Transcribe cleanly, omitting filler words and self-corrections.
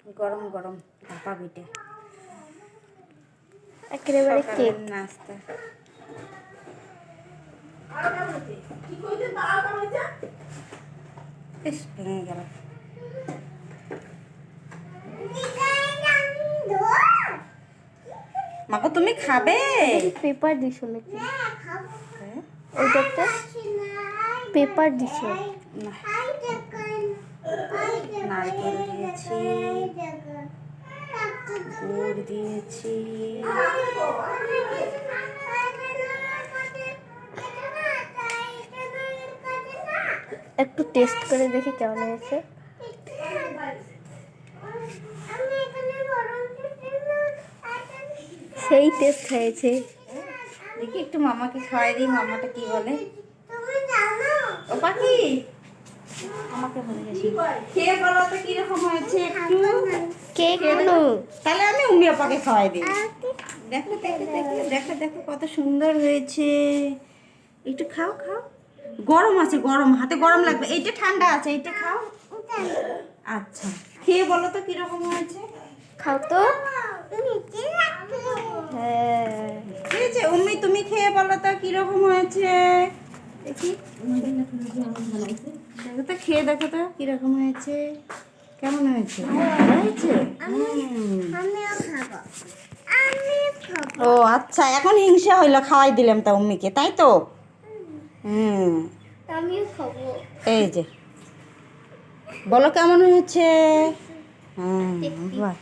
গরম গরম ভাপা পিঠে একেবারে কেক নাস্তা। বেশ ভেঙে গেল। মাগো তুমি খাবে? পেপার দিছো নাকি? ওইটাতে পেপার দিছো? নারকেল দিয়েছি, গুড় দিয়েছি, একটু টেস্ট করে দেখি কেমন হয়েছে। সেই টেস্ট হয়েছে। দেখি একটু মামাকে খাওয়াই দিই, মামাটা কি বলে। ও পাখি আমাকে বলে গেছি, খেয়ে বলো তো কিরকম হয়েছে একটু। কেক গুলো তাহলে আমি উমি আপাকে খাওয়াই দিই। দেখো দেখো দেখো দেখো দেখো কত সুন্দর হয়েছে। একটু খাও খাও। গরম আছে, গরম, হাতে গরম লাগবে। এইটা ঠান্ডা আছে, এইটা খাও। আচ্ছা খেয়ে বলো তো কিরকম হয়েছে। খাও তো। হ্যাঁ ঠিক আছে উম্মি, তুমি খেয়ে বলো তো কিরকম হয়েছে। দেখি দেখো তো, খেয়ে দেখো তো কিরকম হয়েছে, কেমন হয়েছে, ভালো হয়েছে? ও আচ্ছা, এখন হিংসা হইলো, খাওয়াই দিলাম তা উম্মিকে, তাই তো? আমিও খাবো। এই যে বলো কেমন হয়েছে। বাহ।